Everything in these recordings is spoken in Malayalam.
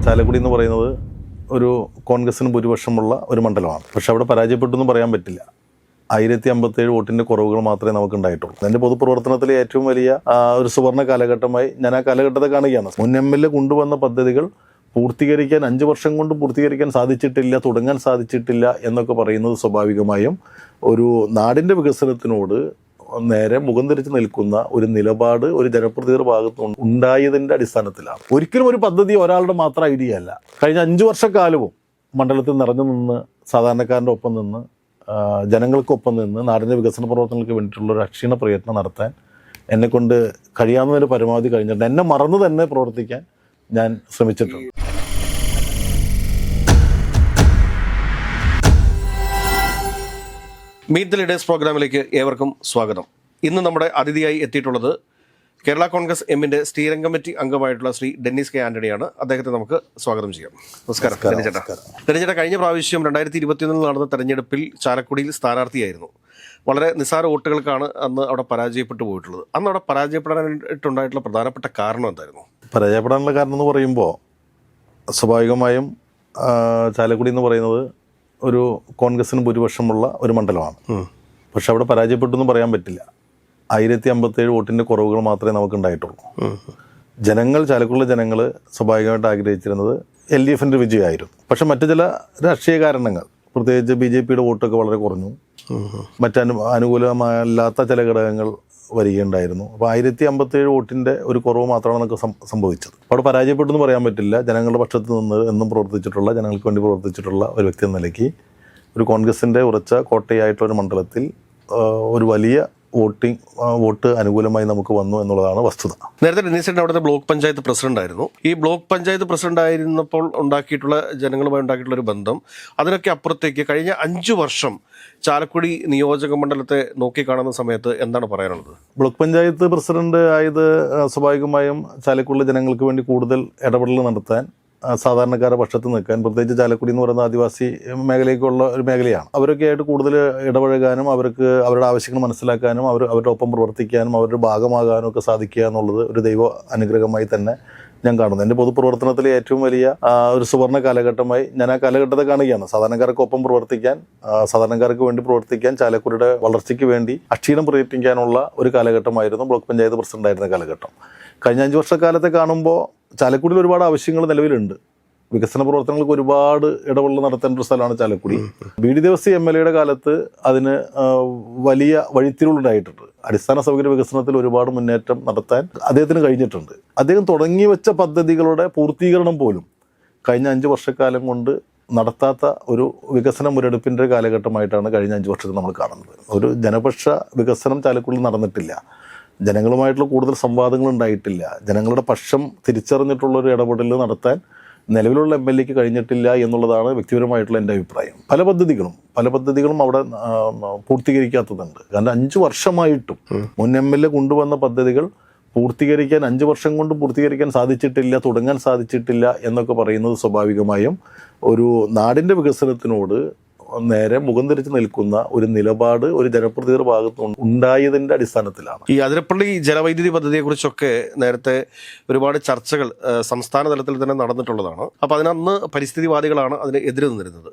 ചാലക്കുടി എന്ന് പറയുന്നത് ഒരു കോൺഗ്രസിന് ഭൂരിപക്ഷമുള്ള ഒരു മണ്ഡലമാണ്. പക്ഷെ അവിടെ പരാജയപ്പെട്ടു എന്ന് പറയാൻ പറ്റില്ല. 1057 വോട്ടിൻ്റെ കുറവുകൾ മാത്രമേ നമുക്ക് ഉണ്ടായിട്ടുള്ളൂ. എൻ്റെ പൊതുപ്രവർത്തനത്തിലെ ഏറ്റവും വലിയ ഒരു സുവർണ്ണ കാലഘട്ടമായി ഞാൻ ആ കാലഘട്ടത്തെ കാണുകയാണ്. മുൻ MLA കൊണ്ടുവന്ന പദ്ധതികൾ പൂർത്തീകരിക്കാൻ 5 വർഷം കൊണ്ട് പൂർത്തീകരിക്കാൻ സാധിച്ചിട്ടില്ല, തുടങ്ങാൻ സാധിച്ചിട്ടില്ല എന്നൊക്കെ പറയുന്നത് സ്വാഭാവികമായും ഒരു നാടിൻ്റെ വികസനത്തിനോട് നേരെ മുഖം തിരിച്ച് നിൽക്കുന്ന ഒരു നിലപാട് ഒരു ജനപ്രതിനിധിയുടെ ഭാഗത്ത് ഉണ്ടായതിൻ്റെ അടിസ്ഥാനത്തിലാണ്. ഒരിക്കലും ഒരു പദ്ധതി ഒരാളുടെ മാത്രം ഐഡിയ അല്ല. കഴിഞ്ഞ 5 വർഷക്കാലവും മണ്ഡലത്തിൽ നിറഞ്ഞു നിന്ന് സാധാരണക്കാരൻ്റെ ഒപ്പം നിന്ന് ജനങ്ങൾക്കൊപ്പം നിന്ന് നാടിൻ്റെ വികസന പ്രവർത്തനങ്ങൾക്ക് വേണ്ടിയിട്ടുള്ള ഒരു അക്ഷീണ പ്രയത്നം നടത്താൻ എന്നെക്കൊണ്ട് കഴിയാവുന്നതിന് പരമാവധി കഴിഞ്ഞിട്ടുണ്ട്. എന്നെ മറന്നു തന്നെ പ്രവർത്തിക്കാൻ ഞാൻ ശ്രമിച്ചിട്ടുണ്ട്. മീറ്റ് ദ ലീഡേഴ്സ് പ്രോഗ്രാമിലേക്ക് ഏവർക്കും സ്വാഗതം. ഇന്ന് നമ്മുടെ അതിഥിയായി എത്തിയിട്ടുള്ളത് കേരള കോൺഗ്രസ് എമ്മിൻ്റെ സ്റ്റീറിംഗ് കമ്മിറ്റി അംഗമായിട്ടുള്ള ശ്രീ ഡെന്നിസ് കെ ആന്റണിയാണ്. അദ്ദേഹത്തെ നമുക്ക് സ്വാഗതം ചെയ്യാം. നമസ്കാരം ഡെന്നിച്ചേട്ടാ. കഴിഞ്ഞ പ്രാവശ്യം 2021 നടന്ന തെരഞ്ഞെടുപ്പിൽ ചാലക്കുടിയിൽ സ്ഥാനാർത്ഥിയായിരുന്നു. വളരെ നിസ്സാര വോട്ടുകൾക്കാണ് അന്ന് അവിടെ പരാജയപ്പെട്ടു പോയിട്ടുള്ളത്. അന്ന് അവിടെ പരാജയപ്പെടാനായിട്ടുണ്ടായിട്ടുള്ള പ്രധാനപ്പെട്ട കാരണം എന്തായിരുന്നു? പരാജയപ്പെടാനുള്ള കാരണം എന്ന് പറയുമ്പോൾ സ്വാഭാവികമായും ചാലക്കുടി എന്ന് പറയുന്നത് ഒരു കോൺഗ്രസിന് ഭൂരിപക്ഷമുള്ള ഒരു മണ്ഡലമാണ്. പക്ഷെ അവിടെ പരാജയപ്പെട്ടു എന്ന് പറയാൻ പറ്റില്ല. 1057 വോട്ടിൻ്റെ കുറവുകൾ മാത്രമേ നമുക്ക് ഉണ്ടായിട്ടുള്ളൂ. ചാലക്കുടിയിലെ ജനങ്ങൾ സ്വാഭാവികമായിട്ട് ആഗ്രഹിച്ചിരുന്നത് LDFൻ്റെ വിജയമായിരുന്നു. പക്ഷെ മറ്റു ചില രാഷ്ട്രീയ കാരണങ്ങൾ, പ്രത്യേകിച്ച് BJPയുടെ വോട്ടൊക്കെ വളരെ കുറഞ്ഞു, അനുകൂലമല്ലാത്ത ചില ഘടകങ്ങൾ വരികയുണ്ടായിരുന്നു. അപ്പോൾ 1057 വോട്ടിൻ്റെ ഒരു കുറവ് മാത്രമാണ് നമുക്ക് സംഭവിച്ചത്. അവിടെ പരാജയപ്പെട്ടു എന്ന് പറയാൻ പറ്റില്ല. ജനങ്ങളുടെ പക്ഷത്ത് നിന്ന് എന്നും പ്രവർത്തിച്ചിട്ടുള്ള, ജനങ്ങൾക്ക് വേണ്ടി പ്രവർത്തിച്ചിട്ടുള്ള ഒരു വ്യക്തി എന്ന നിലയ്ക്ക് ഒരു കോൺഗ്രസിൻ്റെ ഉറച്ച കോട്ടയായിട്ടുള്ള ഒരു മണ്ഡലത്തിൽ ഒരു വലിയ വോട്ട് അനുകൂലമായി നമുക്ക് വന്നു എന്നുള്ളതാണ് വസ്തുത. നേരത്തെ ഡെന്നിസ് അവിടുത്തെ ബ്ലോക്ക് പഞ്ചായത്ത് പ്രസിഡന്റ് ആയിരുന്നു. ഈ ബ്ലോക്ക് പഞ്ചായത്ത് പ്രസിഡന്റ് ആയിരുന്നപ്പോൾ ജനങ്ങളുമായി ഉണ്ടാക്കിയിട്ടുള്ള ഒരു ബന്ധം, അതിനൊക്കെ അപ്പുറത്തേക്ക് കഴിഞ്ഞ 5 വർഷം ചാലക്കുടി നിയോജക മണ്ഡലത്തെ നോക്കിക്കാണുന്ന സമയത്ത് എന്താണ് പറയാനുള്ളത്? ബ്ലോക്ക് പഞ്ചായത്ത് പ്രസിഡന്റ് ആയത് സ്വാഭാവികമായും ചാലക്കുടിയിലെ ജനങ്ങൾക്ക് വേണ്ടി കൂടുതൽ ഇടപെടൽ നടത്താൻ, സാധാരണക്കാരുടെ പക്ഷത്ത് നിൽക്കാൻ, പ്രത്യേകിച്ച് ചാലക്കുടി എന്ന് പറയുന്ന ആദിവാസി മേഖലയ്ക്കുള്ള ഒരു മേഖലയാണ്. അവരൊക്കെ ആയിട്ട് കൂടുതൽ ഇടപഴകാനും അവർക്ക് അവരുടെ ആവശ്യങ്ങൾ മനസ്സിലാക്കാനും അവരുടെ ഒപ്പം പ്രവർത്തിക്കാനും അവരുടെ ഭാഗമാകാനും ഒക്കെ സാധിക്കുക എന്നുള്ളത് ഒരു ദൈവ അനുഗ്രഹമായി തന്നെ ഞാൻ കാണുന്നു. എൻ്റെ പൊതുപ്രവർത്തനത്തിലെ ഏറ്റവും വലിയ ഒരു സുവർണ്ണ കാലഘട്ടമായി ഞാൻ ആ കാലഘട്ടത്തെ കാണുകയാണ്. സാധാരണക്കാർക്ക് ഒപ്പം പ്രവർത്തിക്കാൻ, സാധാരണക്കാർക്ക് വേണ്ടി പ്രവർത്തിക്കാൻ, ചാലക്കുടിയുടെ വളർച്ചയ്ക്ക് വേണ്ടി അക്ഷീണം പ്രയത്നിക്കാനുള്ള ഒരു കാലഘട്ടമായിരുന്നു ബ്ലോക്ക് പഞ്ചായത്ത് പ്രസിഡന്റായിരുന്ന കാലഘട്ടം. കഴിഞ്ഞ 5 വർഷക്കാലത്തെ കാണുമ്പോൾ ചാലക്കുടിയിൽ ഒരുപാട് ആവശ്യങ്ങൾ നിലവിലുണ്ട്. വികസന പ്രവർത്തനങ്ങൾക്ക് ഒരുപാട് ഇടപെടൽ നടത്തേണ്ട ഒരു സ്ഥലമാണ് ചാലക്കുടി. BD ദേവസി MLAയുടെ കാലത്ത് അതിന് വലിയ വഴിത്തിരിവുണ്ടായിട്ടുണ്ട്. അടിസ്ഥാന സൗകര്യ വികസനത്തിൽ ഒരുപാട് മുന്നേറ്റം നടത്താൻ അദ്ദേഹത്തിന് കഴിഞ്ഞിട്ടുണ്ട്. അദ്ദേഹം തുടങ്ങി വെച്ച പദ്ധതികളുടെ പൂർത്തീകരണം പോലും കഴിഞ്ഞ 5 വർഷക്കാലം കൊണ്ട് നടത്താത്ത ഒരു വികസന മുരടിപ്പിൻ്റെ കാലഘട്ടമായിട്ടാണ് കഴിഞ്ഞ 5 വർഷത്തിൽ നമ്മൾ കാണുന്നത്. ഒരു ജനപക്ഷ വികസനം ചാലക്കുടിയിൽ നടന്നിട്ടില്ല. ജനങ്ങളുമായിട്ടുള്ള കൂടുതൽ സംവാദങ്ങൾ ഉണ്ടായിട്ടില്ല. ജനങ്ങളുടെ പക്ഷം തിരിച്ചറിഞ്ഞിട്ടുള്ളൊരു ഇടപെടൽ നടത്താൻ നിലവിലുള്ള MLAക്ക് കഴിഞ്ഞിട്ടില്ല എന്നുള്ളതാണ് വ്യക്തിപരമായിട്ടുള്ള എൻ്റെ അഭിപ്രായം. പല പദ്ധതികളും അവിടെ പൂർത്തീകരിക്കാത്തതുണ്ട്. കാരണം 5 വർഷമായിട്ടും മുൻ MLA കൊണ്ടുവന്ന പദ്ധതികൾ പൂർത്തീകരിക്കാൻ 5 വർഷം കൊണ്ട് പൂർത്തീകരിക്കാൻ സാധിച്ചിട്ടില്ല, തുടങ്ങാൻ സാധിച്ചിട്ടില്ല എന്നൊക്കെ പറയുന്നത് സ്വാഭാവികമായും ഒരു നാടിൻ്റെ വികസനത്തിനോട് നേരെ മുഖം തിരിച്ച് നിൽക്കുന്ന ഒരു നിലപാട് ഒരു ജനപ്രതിനിധിയുടെ ഭാഗത്ത് ഉണ്ടായതിൻ്റെ അടിസ്ഥാനത്തിലാണ്. ഈ അതിരപ്പള്ളി ജലവൈദ്യുതി പദ്ധതിയെക്കുറിച്ചൊക്കെ നേരത്തെ ഒരുപാട് ചർച്ചകൾ സംസ്ഥാന തലത്തിൽ തന്നെ നടന്നിട്ടുള്ളതാണ്. അപ്പോൾ അതിനന്ന് പരിസ്ഥിതിവാദികളാണ് അതിന് എതിരെ നിന്നിരുന്നത്.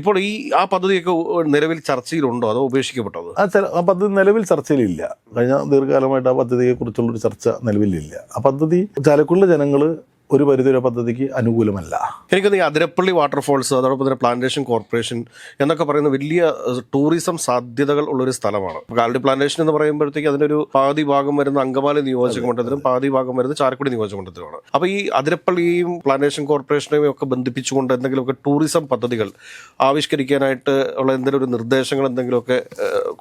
ഇപ്പോൾ ആ പദ്ധതിയൊക്കെ നിലവിൽ ചർച്ചയിലുണ്ടോ, അതോ ഉപേക്ഷിക്കപ്പെട്ടത്? ആ പദ്ധതി നിലവിൽ ചർച്ചയിലില്ല. കഴിഞ്ഞ ദീർഘകാലമായിട്ട് ആ പദ്ധതിയെക്കുറിച്ചുള്ളൊരു ചർച്ച നിലവിലില്ല. ആ പദ്ധതി ചാലക്കുടിയിലെ ജനങ്ങൾ ഒരു പരിധിവരെ പദ്ധതിക്ക് അനുകൂലമല്ല. എനിക്കൊന്ന് ഈ അതിരപ്പള്ളി വാട്ടർഫോൾസ്, അതോടൊപ്പം തന്നെ പ്ലാന്റേഷൻ കോർപ്പറേഷൻ എന്നൊക്കെ പറയുന്ന വലിയ ടൂറിസം സാധ്യതകൾ ഉള്ളൊരു സ്ഥലമാണ്. കാലടി പ്ലാന്റേഷൻ എന്ന് പറയുമ്പോഴത്തേക്ക് അതിനൊരു പാതി ഭാഗം വരുന്ന അങ്കമാലി നിയോജക മണ്ഡലത്തിലും പാതി ഭാഗം വരുന്ന ചാലക്കുടി നിയോജക മണ്ഡലത്തിലുമാണ്. അപ്പോൾ ഈ അതിരപ്പള്ളിയും പ്ലാന്റേഷൻ കോർപ്പറേഷനെയും ഒക്കെ ബന്ധിപ്പിച്ചുകൊണ്ട് എന്തെങ്കിലുമൊക്കെ ടൂറിസം പദ്ധതികൾ ആവിഷ്കരിക്കാനായിട്ട് ഉള്ള എന്തെങ്കിലും ഒരു നിർദ്ദേശങ്ങൾ എന്തെങ്കിലുമൊക്കെ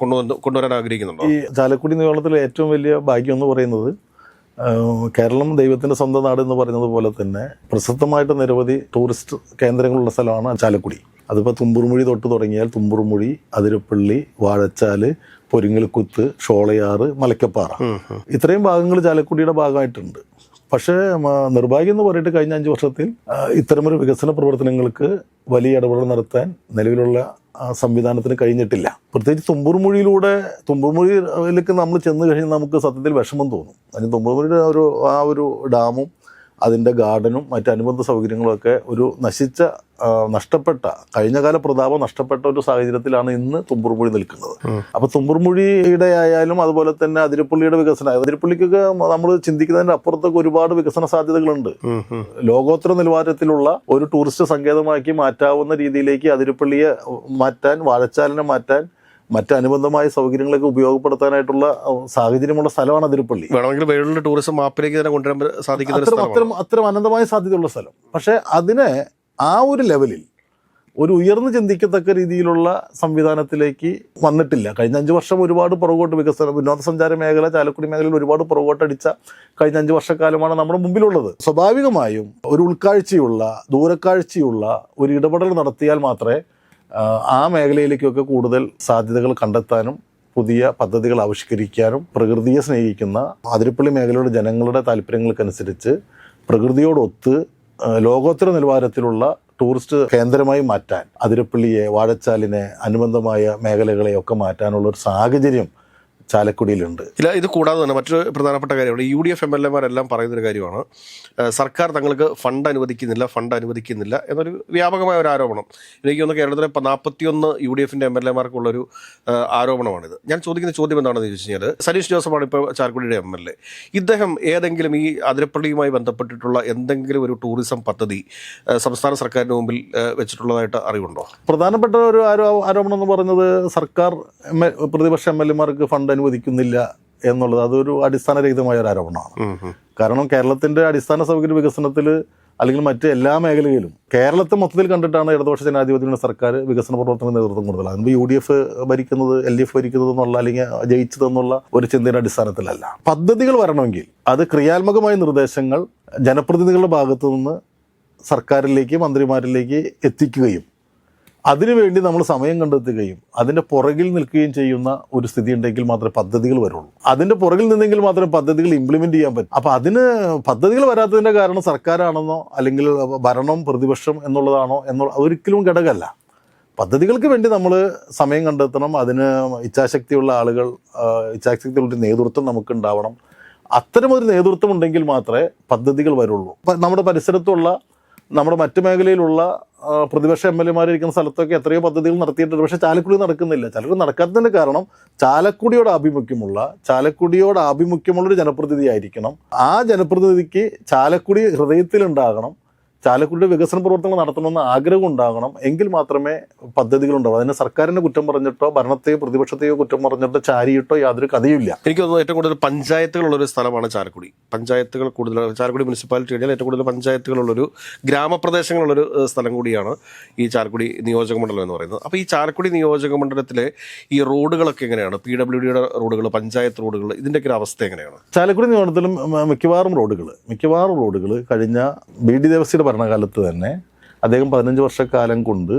കൊണ്ടുവരാൻ ആഗ്രഹിക്കുന്നുണ്ടോ? ഈ ചാലക്കുടി നിയോജകത്തിലെ ഏറ്റവും വലിയ ഭാഗ്യം എന്ന് പറയുന്നത് കേരളം ദൈവത്തിൻ്റെ സ്വന്തം നാട് എന്ന് പറയുന്നത് പോലെ തന്നെ പ്രസിദ്ധമായിട്ട് നിരവധി ടൂറിസ്റ്റ് കേന്ദ്രങ്ങളുള്ള സ്ഥലമാണ് ചാലക്കുടി. അതിപ്പോൾ തുമ്പൂർമുഴി തൊട്ട് തുടങ്ങിയാൽ തുമ്പൂർമുഴി, അതിരപ്പള്ളി, വാഴച്ചാല്, പൊരിങ്ങൽക്കുത്ത്, ഷോളയാറ്, മലക്കപ്പാറ, ഇത്രയും ഭാഗങ്ങൾ ചാലക്കുടിയുടെ ഭാഗമായിട്ടുണ്ട്. പക്ഷേ നിർഭാഗ്യം എന്ന് പറഞ്ഞിട്ട് കഴിഞ്ഞ 5 വർഷത്തിൽ ഇത്തരമൊരു വികസന പ്രവർത്തനങ്ങൾക്ക് വലിയ ഇടപെടൽ നടത്താൻ നിലവിലുള്ള സംവിധാനത്തിന് കഴിഞ്ഞിട്ടില്ല. പ്രത്യേകിച്ച് തുമ്പൂർമുഴിയിലേക്ക് നമ്മൾ ചെന്ന് കഴിഞ്ഞാൽ നമുക്ക് സത്യത്തിൽ വിഷമം തോന്നും. അതിന് തുമ്പൂർമുഴിയുടെ ഒരു ഡാമും അതിൻ്റെ ഗാർഡനും മറ്റ് അനുബന്ധ സൗകര്യങ്ങളൊക്കെ ഒരു നഷ്ടപ്പെട്ട കഴിഞ്ഞകാല പ്രതാപം നഷ്ടപ്പെട്ട ഒരു സാഹചര്യത്തിലാണ് ഇന്ന് തുമ്പൂർമുഴി നിൽക്കുന്നത്. അപ്പോൾ തുമ്പൂർമുഴിയുടെ ആയാലും അതുപോലെ തന്നെ അതിരപ്പള്ളിയുടെ വികസനം, അതിരപ്പള്ളിക്കൊക്കെ നമ്മൾ ചിന്തിക്കുന്നതിൻ്റെ അപ്പുറത്തൊക്കെ ഒരുപാട് വികസന സാധ്യതകളുണ്ട്. ലോകോത്തര നിലവാരത്തിലുള്ള ഒരു ടൂറിസ്റ്റ് സങ്കേതമാക്കി മാറ്റാവുന്ന രീതിയിലേക്ക് അതിരപ്പള്ളിയെ മാറ്റാൻ, വാഴച്ചാലിനെ മാറ്റാൻ, മറ്റ് അനുബന്ധമായ സൗകര്യങ്ങളൊക്കെ ഉപയോഗപ്പെടുത്താനായിട്ടുള്ള സാഹചര്യമുള്ള സ്ഥലമാണ് അതിരപ്പള്ളി. വേണമെങ്കിൽ വേൾഡ് ടൂറിസം മാപ്പിലേക്ക് തന്നെ കൊണ്ടുവരാൻ സാധിക്കുന്ന അത്തരം അനന്തമായ സാധ്യതയുള്ള സ്ഥലം. പക്ഷേ അതിനെ ആ ഒരു ലെവലിൽ ഒരു ഉയർന്നു ചിന്തിക്കത്തക്ക രീതിയിലുള്ള സംവിധാനത്തിലേക്ക് വന്നിട്ടില്ല. കഴിഞ്ഞ 5 വർഷം ഒരുപാട് പുറകോട്ട് വിനോദസഞ്ചാര മേഖല, ചാലക്കുടി മേഖലയിൽ ഒരുപാട് പുറകോട്ടടിച്ച കഴിഞ്ഞ 5 വർഷക്കാലമാണ് നമ്മുടെ മുമ്പിലുള്ളത്. സ്വാഭാവികമായും ഒരു ഉൾക്കാഴ്ചയുള്ള, ദൂരക്കാഴ്ചയുള്ള ഒരു ഇടപെടൽ നടത്തിയാൽ മാത്രമേ ആ മേഖലയിലേക്കൊക്കെ കൂടുതൽ സാധ്യതകൾ കണ്ടെത്താനും പുതിയ പദ്ധതികൾ ആവിഷ്കരിക്കാനും പ്രകൃതിയെ സ്നേഹിക്കുന്ന അതിരപ്പള്ളി മേഖലയുടെ ജനങ്ങളുടെ താല്പര്യങ്ങൾക്കനുസരിച്ച് പ്രകൃതിയോടൊത്ത് ലോകോത്തര നിലവാരത്തിലുള്ള ടൂറിസ്റ്റ് കേന്ദ്രമായി മാറ്റാൻ, അതിരപ്പള്ളിയെ, വാഴച്ചാലിനെ, അനുബന്ധമായ മേഖലകളെയൊക്കെ മാറ്റാനുള്ള ഒരു സാഹചര്യം ചാലക്കുടിയിലുണ്ട്. ഇല്ല, ഇത് കൂടാതെ തന്നെ മറ്റൊരു പ്രധാനപ്പെട്ട കാര്യമാണ് UDF MLA-മാരെല്ലാം പറയുന്നൊരു കാര്യമാണ്, സർക്കാർ തങ്ങൾക്ക് ഫണ്ട് അനുവദിക്കുന്നില്ല എന്നൊരു വ്യാപകമായ ഒരു ആരോപണം. എനിക്ക് തോന്നുന്നു കേരളത്തിലെ 41 UDF MLA-മാർക്കുള്ളൊരു ആരോപണമാണിത്. ഞാൻ ചോദിക്കുന്ന ചോദ്യം എന്താണെന്ന് ചോദിച്ചു കഴിഞ്ഞാൽ, സനീഷ് ജോസഫാണ് ഇപ്പോൾ ചാലക്കുടിയുടെ MLA. ഇദ്ദേഹം ഏതെങ്കിലും ഈ അതിരപ്പള്ളിയുമായി ബന്ധപ്പെട്ടിട്ടുള്ള എന്തെങ്കിലും ഒരു ടൂറിസം പദ്ധതി സംസ്ഥാന സർക്കാരിന് മുമ്പിൽ വെച്ചിട്ടുള്ളതായിട്ട് അറിവുണ്ടോ? പ്രധാനപ്പെട്ട ഒരു ആരോപണം എന്ന് പറയുന്നത് സർക്കാർ പ്രതിപക്ഷ MLA-മാർക്ക് ഫണ്ട് അനുവദിക്കുന്നില്ല എന്നുള്ളത് അതൊരു അടിസ്ഥാനരഹിതമായ ഒരു ആരോപണമാണ്. കാരണം കേരളത്തിൻ്റെ അടിസ്ഥാന സൗകര്യ വികസനത്തിൽ അല്ലെങ്കിൽ മറ്റ് എല്ലാ മേഖലയിലും കേരളത്തെ മൊത്തത്തിൽ കണ്ടിട്ടാണ് ഇടതുപക്ഷ ജനാധിപത്യ സർക്കാർ വികസന പ്രവർത്തനത്തിന് നേതൃത്വം കൊടുത്തത്. അതിന് UDF ഭരിക്കുന്നത് LDF ഭരിക്കുന്നത് എന്നുള്ള അല്ലെങ്കിൽ ജയിച്ചതെന്നുള്ള ഒരു ചിന്തയുടെ അടിസ്ഥാനത്തിലല്ല. പദ്ധതികൾ വരണമെങ്കിൽ അത് ക്രിയാത്മകമായ നിർദ്ദേശങ്ങൾ ജനപ്രതിനിധികളുടെ ഭാഗത്തു നിന്ന് സർക്കാരിലേക്ക്, മന്ത്രിമാരിലേക്ക് എത്തിക്കുകയും അതിനുവേണ്ടി നമ്മൾ സമയം കണ്ടെത്തുകയും അതിൻ്റെ പുറകിൽ നിൽക്കുകയും ചെയ്യുന്ന ഒരു സ്ഥിതി ഉണ്ടെങ്കിൽ മാത്രമേ പദ്ധതികൾ വരുള്ളൂ. അതിൻ്റെ പുറകിൽ നിന്നെങ്കിൽ മാത്രമേ പദ്ധതികൾ ഇംപ്ലിമെൻറ്റ് ചെയ്യാൻ പറ്റൂ. അപ്പോൾ അതിന് പദ്ധതികൾ വരാത്തതിൻ്റെ കാരണം സർക്കാരാണെന്നോ അല്ലെങ്കിൽ ഭരണം പ്രതിപക്ഷം എന്നുള്ളതാണോ ഒരിക്കലും ഘടകമല്ല. പദ്ധതികൾക്ക് വേണ്ടി നമ്മൾ സമയം കണ്ടെത്തണം. അതിന് ഇച്ഛാശക്തിയുള്ള ആളുകൾ, ഇച്ഛാശക്തിയുള്ള നേതൃത്വം നമുക്ക് ഉണ്ടാവണം. അത്തരമൊരു നേതൃത്വം ഉണ്ടെങ്കിൽ മാത്രമേ പദ്ധതികൾ വരുള്ളൂ. നമ്മുടെ പരിസരത്തുള്ള, നമ്മുടെ മറ്റു മേഖലയിലുള്ള പ്രതിപക്ഷ MLA-മാർ ഇരിക്കുന്ന സ്ഥലത്തൊക്കെ എത്രയോ പദ്ധതികൾ നടത്തിയിട്ടുണ്ട്. പക്ഷേ ചാലക്കുടി നടക്കുന്നില്ല. ചാലക്കുടി നടക്കാത്തതിൻ്റെ കാരണം ചാലക്കുടിയോട് ആഭിമുഖ്യമുള്ളൊരു ജനപ്രതിനിധി ആയിരിക്കണം. ആ ജനപ്രതിനിധിക്ക് ചാലക്കുടി ഹൃദയത്തിലുണ്ടാകണം. ചാലക്കുടിയുടെ വികസന പ്രവർത്തനങ്ങൾ നടത്തണമെന്ന് ആഗ്രഹം ഉണ്ടാകണം. എങ്കിൽ മാത്രമേ പദ്ധതികൾ ഉണ്ടാവും. അതിന് സർക്കാരിനെ കുറ്റം പറഞ്ഞിട്ടോ ഭരണത്തെയോ പ്രതിപക്ഷത്തെയോ കുറ്റം പറഞ്ഞിട്ടോ ചാരിയിട്ടോ യാതൊരു കഥയുമില്ല. എനിക്ക് തോന്നുന്നു ഏറ്റവും കൂടുതൽ പഞ്ചായത്തുകളുള്ളൊരു സ്ഥലമാണ് ചാലക്കുടി. പഞ്ചായത്തുകൾ കൂടുതൽ, ചാലക്കുടി മുനിസിപ്പാലിറ്റി കഴിഞ്ഞാൽ ഏറ്റവും കൂടുതൽ പഞ്ചായത്തുകളുള്ളൊരു ഗ്രാമപ്രദേശങ്ങളുള്ളൊരു സ്ഥലം കൂടിയാണ് ഈ ചാലക്കുടി നിയോജക മണ്ഡലം എന്ന് പറയുന്നത്. അപ്പോൾ ഈ ചാലക്കുടി നിയോജക മണ്ഡലത്തിലെ ഈ റോഡുകളൊക്കെ എങ്ങനെയാണ്? PWDയുടെ റോഡുകൾ, പഞ്ചായത്ത് റോഡുകൾ, ഇതിൻ്റെയൊക്കെ ഒരു അവസ്ഥ എങ്ങനെയാണ്? ചാലക്കുടി നിയോജകത്തിലും മിക്കവാറും റോഡുകൾ കഴിഞ്ഞ BD ദേവസ്യയുടെ ഭരണകാലത്ത് തന്നെ അദ്ദേഹം 15 വർഷക്കാലം കൊണ്ട്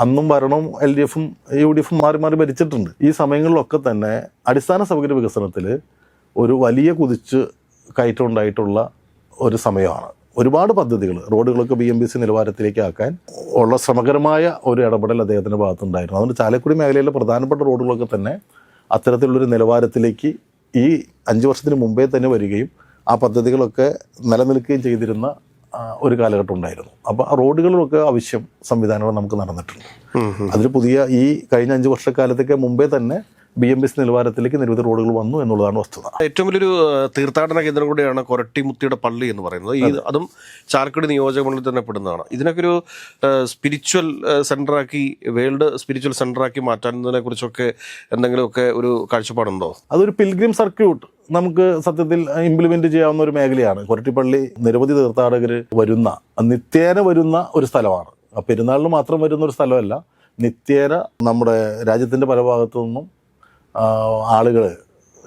അന്നും ഭരണവും LDF-ഉം UDF-ഉം മാറി മാറി ഭരിച്ചിട്ടുണ്ട്. ഈ സമയങ്ങളിലൊക്കെ തന്നെ അടിസ്ഥാന സൗകര്യ വികസനത്തിൽ ഒരു വലിയ കുതിച്ച് കയറ്റം ഉണ്ടായിട്ടുള്ള ഒരു സമയമാണ്. ഒരുപാട് പദ്ധതികൾ, റോഡുകളൊക്കെ BMBC നിലവാരത്തിലേക്ക് ആക്കാൻ ഉള്ള ശ്രമകരമായ ഒരു ഇടപെടൽ അദ്ദേഹത്തിൻ്റെ ഭാഗത്തുണ്ടായിരുന്നു. അതുകൊണ്ട് ചാലക്കുടി മേഖലയിലെ പ്രധാനപ്പെട്ട റോഡുകളൊക്കെ തന്നെ അത്തരത്തിലുള്ളൊരു നിലവാരത്തിലേക്ക് ഈ 5 വർഷത്തിന് മുമ്പേ തന്നെ വരികയും ആ പദ്ധതികളൊക്കെ നിലനിൽക്കുകയും ചെയ്തിരുന്ന ഒരു കാലഘട്ടം ഉണ്ടായിരുന്നു. അപ്പോൾ ആ റോഡുകളിലൊക്കെ ആവശ്യം സംവിധാനങ്ങൾ നമുക്ക് നടന്നിട്ടുണ്ട്. അതിൽ പുതിയ ഈ കഴിഞ്ഞ 5 വർഷക്കാലത്തേക്ക് മുമ്പേ തന്നെ BMBC നിലവാരത്തിലേക്ക് നിരവധി റോഡുകൾ വന്നു എന്നുള്ളതാണ് വസ്തുത. ഏറ്റവും വലിയൊരു തീർത്ഥാടന കേന്ദ്രം കൂടിയാണ് കൊരട്ടിമുത്തിയുടെ പള്ളി എന്ന് പറയുന്നത്. അതും ചാലക്കുടി നിയോജക മണ്ഡലത്തിൽ തന്നെ പെടുന്നതാണ്. ഇതിനൊക്കെ ഒരു സ്പിരിച്വൽ സെൻ്ററാക്കി, വേൾഡ് സ്പിരിച്വൽ സെൻ്ററാക്കി മാറ്റാനതിനെ കുറിച്ചൊക്കെ എന്തെങ്കിലുമൊക്കെ ഒരു കാഴ്ചപ്പാടുണ്ടോ? അതൊരു പിൽഗ്രിം സർക്യൂട്ട് നമുക്ക് സത്യത്തിൽ ഇംപ്ലിമെന്റ് ചെയ്യാവുന്ന ഒരു മേഖലയാണ്. കൊരട്ടിപ്പള്ളി നിരവധി തീർത്ഥാടകർ നിത്യേന വരുന്ന ഒരു സ്ഥലമാണ്. പെരുന്നാളിന് മാത്രം വരുന്ന ഒരു സ്ഥലമല്ല, നിത്യേന നമ്മുടെ രാജ്യത്തിൻ്റെ പല ഭാഗത്തു നിന്നും ആളുകൾ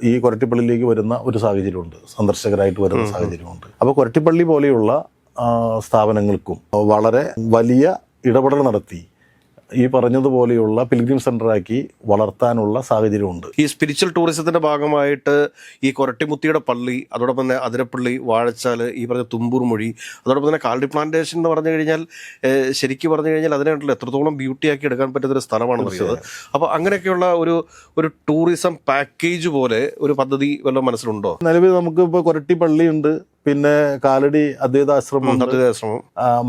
ഈ കൊരട്ടിപ്പള്ളിയിലേക്ക് വരുന്ന ഒരു സാഹചര്യമുണ്ട്, സന്ദർശകരായിട്ട് വരുന്ന സാഹചര്യമുണ്ട്. അപ്പോൾ കൊരട്ടിപ്പള്ളി പോലെയുള്ള സ്ഥാപനങ്ങൾക്കും വളരെ വലിയ ഇടപെടൽ നടത്തി ഈ പറഞ്ഞതുപോലെയുള്ള പിൽഗ്രിം സെൻ്ററാക്കി വളർത്താനുള്ള സാഹചര്യമുണ്ട്. ഈ സ്പിരിച്വൽ ടൂറിസത്തിൻ്റെ ഭാഗമായിട്ട് ഈ കൊരട്ടിമുത്തിയുടെ പള്ളി, അതോടൊപ്പം തന്നെ അതിരപ്പള്ളി, വാഴച്ചാല്, ഈ പറഞ്ഞ തുമ്പൂർമൊഴി, അതോടൊപ്പം തന്നെ കാലടി പ്ലാന്റേഷൻ എന്ന് പറഞ്ഞു കഴിഞ്ഞാൽ ശരിക്കും പറഞ്ഞു കഴിഞ്ഞാൽ അതിനായിട്ടുള്ള എത്രത്തോളം ബ്യൂട്ടിയാക്കി എടുക്കാൻ പറ്റുന്നൊരു സ്ഥലമാണെന്ന് പറയുന്നത്. അപ്പോൾ അങ്ങനെയൊക്കെയുള്ള ഒരു ടൂറിസം പാക്കേജ് പോലെ ഒരു പദ്ധതി വല്ലതും മനസ്സിലുണ്ടോ? നിലവിൽ നമുക്ക് ഇപ്പോൾ കൊരട്ടി പള്ളിയുണ്ട്, പിന്നെ കാലടി അദ്വൈതാശ്രമം,